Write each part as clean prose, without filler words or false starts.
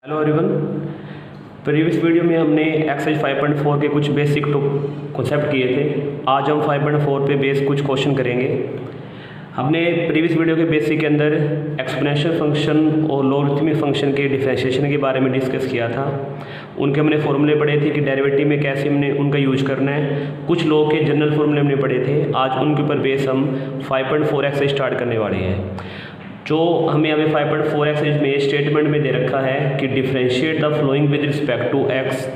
Hello everyone. Previous video में हमने exercise 5.4 के कुछ बेसिक कॉन्सेप्ट किए थे। आज हम 5.4 पे बेस कुछ क्वेश्चन करेंगे। हमने प्रीवियस वीडियो के बेसिक के अंदर एक्सपोनेंशियल फंक्शन और लॉगरिथमिक फंक्शन के डिफरेंशिएशन के बारे में डिस्कस किया था। उनके हमने फॉर्मूले पढ़े थे कि डेरिवेटिव में कैसे हमने उनका यूज करना है। कुछ लोगों के जनरल फॉर्मूले हमने पढ़े थे। आज उनके ऊपर बेस हम 5.4 एक्सरसाइज स्टार्ट करने वाले हैं। जो हमें 5.4 एक्सरसाइज में स्टेटमेंट में दे रखा है कि differentiate the following with respect to x,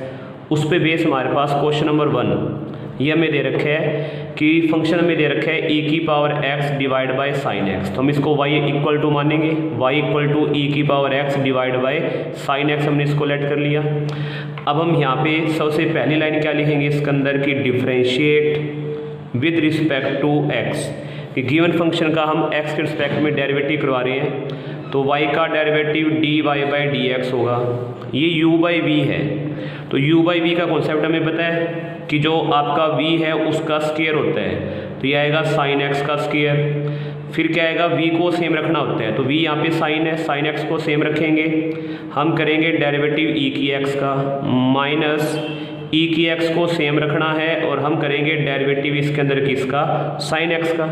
उस पे बेस हमारे पास क्वेश्चन नंबर 1 ये हमें दे रखा है कि फंक्शन हमें दे रखा है e की power x divide by sine x। तो हम इसको y इक्वल टू मानेंगे, y इक्वल टू e की power x divide by sine x। हमने इसको लेट कर लिया। अब हम यहाँ पे सबसे पहली लाइन क्या लिखेंगे इसके अंदर कि differentiate with respect to x, कि गिवन फंक्शन का हम x के रिस्पेक्ट में डेरिवेटिव करवा रहे हैं। तो y का डेरिवेटिव dy बाई dx होगा। ये u बाई v है। तो u बाई v का कॉन्सेप्ट हमें पता है कि जो आपका v है उसका स्क्वायर होता है। तो ये आएगा साइन x का स्क्वायर। फिर क्या आएगा, v को सेम रखना होता है। तो v यहाँ पे साइन है, साइन x को सेम रखेंगे। हम करेंगे डेरिवेटिव e की x का माइनस e की x को सेम रखना है और हम करेंगे डेरिवेटिव इसके अंदर किसका, साइन x का।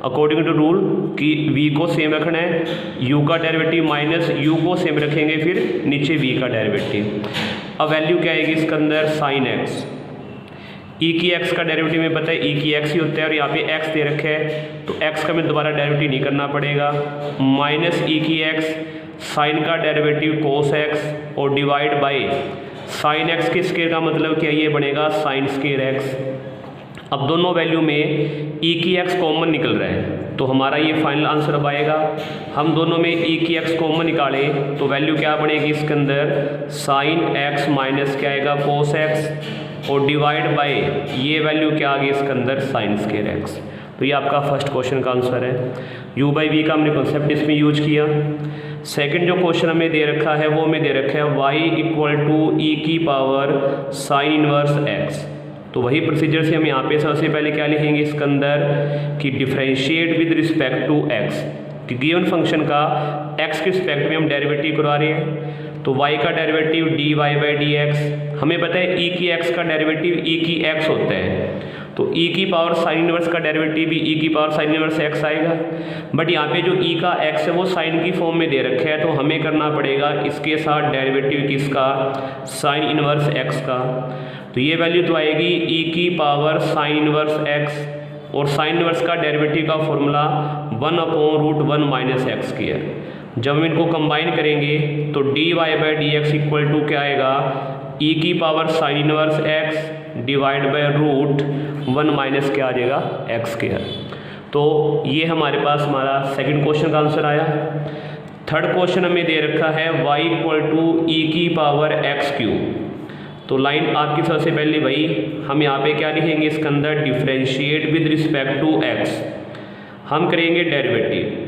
अकॉर्डिंग टू रूल कि v को सेम रखना है, u का डेरिवेटिव माइनस u को सेम रखेंगे, फिर नीचे v का डेरिवेटिव। अब वैल्यू क्या आएगी इसके अंदर, साइन x। e की x का डेरिवेटिव में पता है e की x ही होता है और यहाँ पे x दे रखा है तो x का हमें दोबारा डेरिवेटिव नहीं करना पड़ेगा। माइनस e की x, साइन का डेरिवेटिव कोस x और डिवाइड बाई साइन x के स्क्वायर का मतलब क्या, ये बनेगा साइन स्क्वायर x। अब दोनों वैल्यू में e की x कॉमन निकल रहा है तो हमारा ये फाइनल आंसर अब आएगा। हम दोनों में e की x कॉमन निकालें तो वैल्यू क्या बनेगी इसके अंदर, साइन x माइनस क्या आएगा कोस x और डिवाइड बाय ये वैल्यू क्या आ गई इसके अंदर, साइन स्क्वायर x। तो ये आपका फर्स्ट क्वेश्चन का आंसर है। u बाई v का हमने कॉन्सेप्ट इसमें यूज किया। सेकंड जो क्वेश्चन हमें दे रखा है वो हमें दे रखा है y इक्वल टू ई की पावर साइन इनवर्स x। तो वही प्रोसीजर से हम यहाँ पे सबसे पहले क्या लिखेंगे इसके अंदर कि differentiate with respect to x, कि गिवन फंक्शन का x के रिस्पेक्ट में हम डेरिवेटिव करवा रहे हैं। तो y का डेरिवेटिव dy बाई dx, हमें पता है e की x का डेरिवेटिव e की x होता है। तो e की पावर साइन इनवर्स का डेरिवेटिव भी e की पावर साइन इनवर्स x आएगा। बट यहाँ पे जो e का x है वो साइन की फॉर्म में दे रखा है तो हमें करना पड़ेगा इसके साथ डेरिवेटिव किसका, साइन इनवर्स x का। तो ये वैल्यू तो आएगी e की पावर साइन इनवर्स x और साइन इनवर्स का डेरिवेटिव का फॉर्मूला 1/√1 माइनस एक्स स्क्वायर। जब हम इनको कंबाइन करेंगे तो dy by dx equal to क्या आएगा, e की power sine inverse x divide by √1 minus क्या आ जाएगा, एक्स स्क्वायर। तो ये हमारे पास हमारा सेकंड क्वेश्चन का आंसर आया। थर्ड क्वेश्चन हमें दे रखा है y इक्वल टू ई की पावर x क्यूब। तो लाइन आपकी सबसे पहले भाई हम यहाँ पे क्या लिखेंगे इसके अंदर, differentiate with respect to x। हम करेंगे डेरिवेटिव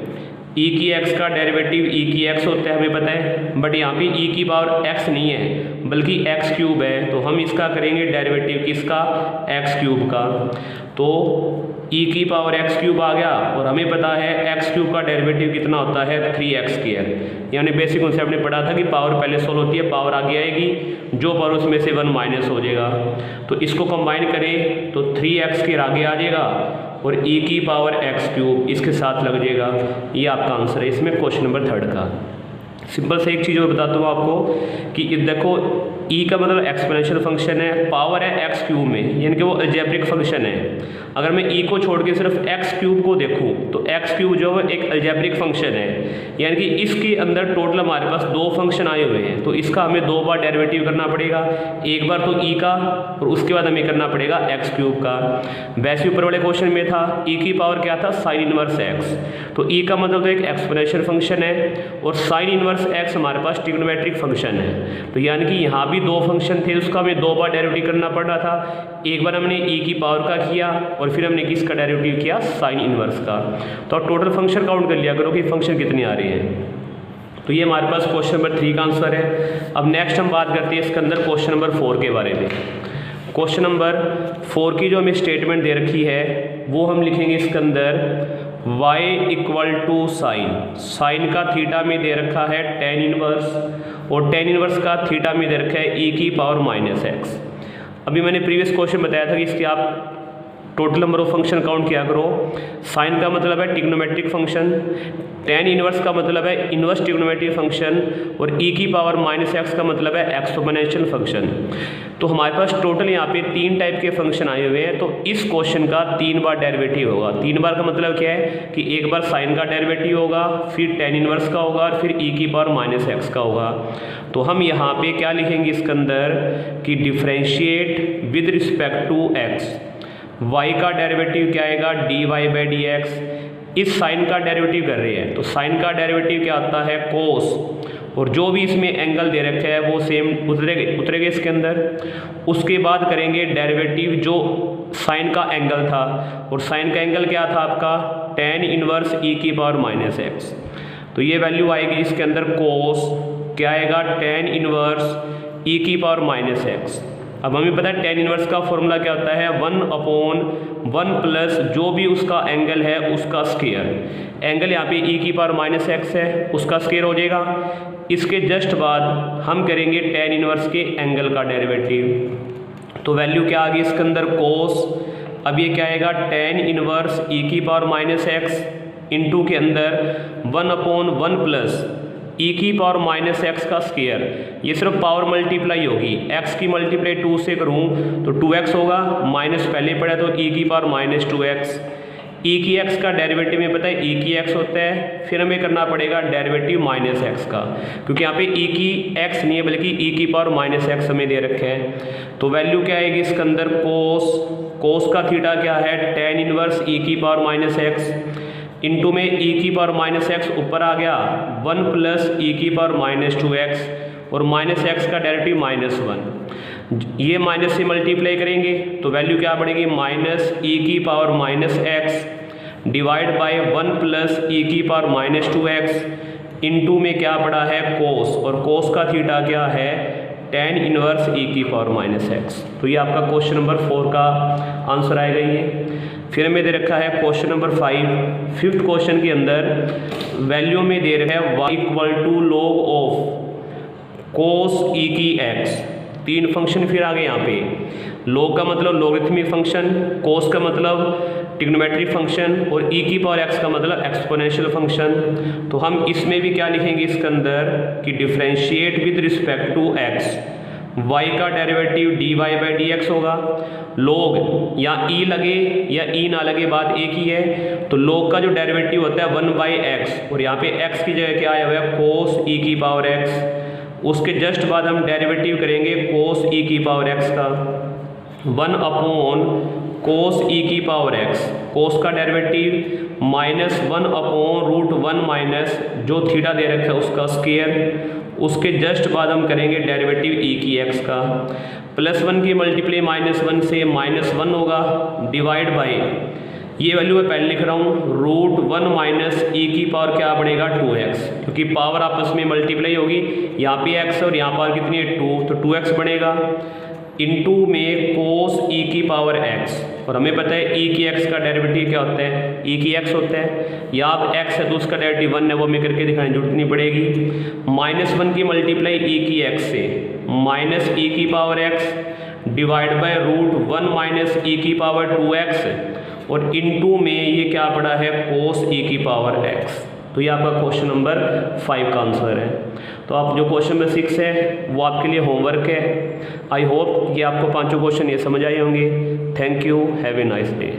e की x का डेरिवेटिव e की x होता है हमें पता है, बट यहाँ पे e की पावर x नहीं है बल्कि x क्यूब है। तो हम इसका करेंगे डेरिवेटिव किसका, x क्यूब का। तो e की पावर x क्यूब आ गया और हमें पता है x क्यूब का डेरिवेटिव कितना होता है, 3x स्क्वायर। यानी बेसिक कॉन्सेप्ट ने पढ़ा था कि पावर पहले सोल्व होती है, पावर आगे आएगी, जो पावर उसमें से 1 माइनस हो जाएगा। तो इसको कंबाइन करें तो 3x स्क्वायर आगे आ जाएगा और e की पावर x क्यूब इसके साथ लग जाएगा। ये आपका आंसर है इसमें क्वेश्चन नंबर थर्ड का। सिंपल से एक चीज़ और बताता हूँ आपको कि देखो e का मतलब एक्सपोनेंशियल फंक्शन है, पावर है x क्यूब में, यानी कि वो अलजेब्रिक फंक्शन है। अगर मैं e को छोड़ के सिर्फ x क्यूब को देखूँ तो x क्यूब जो है एक अलजेब्रिक फंक्शन है, यानी कि इसके अंदर टोटल हमारे पास 2 फंक्शन आए हुए हैं। तो इसका हमें 2 बार डेरिवेटिव करना पड़ेगा, एक बार तो e का और उसके बाद हमें करना पड़ेगा x क्यूब का। वैसे ऊपर वाले क्वेश्चन में था e की पावर क्या था, साइन इनवर्स x। तो e का मतलब तो एक एक्सपोनेंशियल फंक्शन है और साइन इनवर्स x हमारे पास ट्रिग्नोमेट्रिक फंक्शन है। तो यानी कि यहाँ भी 2 फंक्शन थे, उसका हमें 2 बार डेरिवेटिव करना पड़ रहा था। एक बार हमने e की पावर का किया और फिर हमने किसका डेरिवेटिव किया, साइन इनवर्स का। तो टोटल फंक्शन काउंट कर लिया करो कि फंक्शन कितने आ रहे हैं। तो ये हमारे पास क्वेश्चन नंबर 3 का आंसर है। अब नेक्स्ट हम बात करते हैं इसके अंदर क्वेश्चन नंबर 4 के बारे में। क्वेश्चन नंबर 4 की जो हमें स्टेटमेंट दे रखी है वो हम लिखेंगे इसके अंदर y इक्वल टू साइन का थीटा में दे रखा है tan इनवर्स, और tan इनवर्स का थीटा में दे रखा है e⁻⁻x। अभी मैंने प्रीवियस क्वेश्चन बताया था कि इसके आप total number of function count किया करो। साइन का मतलब है ट्रिग्नोमेट्रिक फंक्शन, tan इनवर्स का मतलब है इनवर्स ट्रिग्नोमेट्रिक फंक्शन, और e⁻⁻x का मतलब है एक्सपोनेंशियल फंक्शन। तो हमारे पास टोटल यहाँ पे 3 टाइप के फंक्शन आए हुए हैं। तो इस क्वेश्चन का 3 बार डेरिवेटिव होगा। 3 बार का मतलब क्या है कि एक बार साइन का डेरिवेटिव होगा, फिर tan इनवर्स का होगा, और फिर e⁻⁻x का होगा। तो हम यहाँ पे क्या लिखेंगे इसके अंदर कि differentiate with respect to x, y का डेरिवेटिव क्या आएगा dy/dx। इस साइन का डेरिवेटिव कर रहे हैं तो साइन का डेरिवेटिव क्या आता है कोस, और जो भी इसमें एंगल दे रखे है वो सेम उतरेगा इसके अंदर। उसके बाद करेंगे डेरिवेटिव जो साइन का एंगल था, और साइन का एंगल क्या था आपका tan इनवर्स e⁻⁻x। तो ये वैल्यू आएगी इसके अंदर कोस क्या आएगा tan इनवर्स e⁻⁻x। अब हमें पता है tan इनवर्स का फॉर्मूला क्या होता है 1/1 प्लस जो भी उसका एंगल है उसका स्क्वायर। एंगल यहाँ पे e⁻⁻x है, उसका स्क्वायर हो जाएगा। इसके जस्ट बाद हम करेंगे tan इनवर्स के एंगल का डेरिवेटिव। तो वैल्यू क्या आ गई इसके अंदर कोस। अब ये क्या आएगा tan इनवर्स e⁻⁻x इंटू के अंदर 1/1 प्लस e⁻⁻x का स्क्वायर। ये सिर्फ पावर मल्टीप्लाई होगी, x की मल्टीप्लाई 2 से करूँ तो 2x होगा, माइनस पहले पड़ा तो e⁻⁻2x। e की x का डेरिवेटिव में पता है e की x होता है, फिर हमें करना पड़ेगा डेरिवेटिव माइनस x का, क्योंकि यहाँ पे e की x नहीं है बल्कि e⁻⁻x हमें दे रखे हैं। तो वैल्यू क्या आएगी इसके अंदर कोस का थीटा क्या है tan इनवर्स e⁻⁻x इंटू में e⁻⁻x ऊपर आ गया 1 प्लस e⁻⁻2x, और माइनस x का डेरिवेटिव -1। ये माइनस से मल्टीप्लाई करेंगे तो वैल्यू क्या बढ़ेगी minus e⁻⁻x divide by 1 plus e⁻⁻2x into में क्या पड़ा है कोस, और कोस का थीटा क्या है tan इनवर्स e⁻⁻x। तो ये आपका क्वेश्चन नंबर 4 का आंसर आएगा ये। फिर हमें दे रखा है क्वेश्चन नंबर 5। फिफ्थ क्वेश्चन के अंदर वैल्यू में दे रखा है y equal to log of cos e की x। 3 फंक्शन फिर आ गए यहाँ पे। log का मतलब लॉगरिथमिक फंक्शन, कोस का मतलब ट्रिग्नोमेट्रिक फंक्शन, और e⁻x का मतलब एक्सपोनेंशियल फंक्शन। तो हम इसमें भी क्या लिखेंगे इसके अंदर कि differentiate with respect to x, y का डेरिवेटिव dy/dx होगा। log या e लगे या e ना लगे बात एक ही है। तो log का जो डेरिवेटिव होता है 1/x, और यहाँ पे x की जगह क्या आया हुआ है कोस e⁻x। उसके जस्ट बाद हम डेरिवेटिव करेंगे कोस e⁻x का 1/cos e⁻x। कोस का डेरिवेटिव -1/√1 माइनस जो थीटा दे रखा है उसका स्क्वायर। उसके जस्ट बाद हम करेंगे डेरिवेटिव e की x का, +1 की मल्टीप्लाई -1 से -1 होगा, डिवाइड बाय ये वैल्यू मैं पहले लिख रहा हूँ √1 माइनस e की पावर क्या बढ़ेगा 2x, क्योंकि पावर आपस में मल्टीप्लाई होगी। यहाँ पे x और यहाँ पर कितनी है 2, तो 2x बनेगा इंटू में कोस e⁻x। और हमें पता है e की x का डेरिवेटिव क्या होता है e की x होता है। या अब x है तो उसका डेरिवेटिव 1 है, वो हमें करके दिखाने की जरूरत नहीं पड़ेगी। -1 की मल्टीप्लाई e की x से minus e⁻x divide by √1 minus e⁻2x, और इंटू में ये क्या पड़ा है कोस e⁻x। तो ये आपका क्वेश्चन नंबर 5 का आंसर है। तो आप जो क्वेश्चन नंबर 6 है वो आपके लिए होमवर्क है। आई होप कि आपको 5 क्वेश्चन ये समझ आए होंगे। Thank you, have a nice day.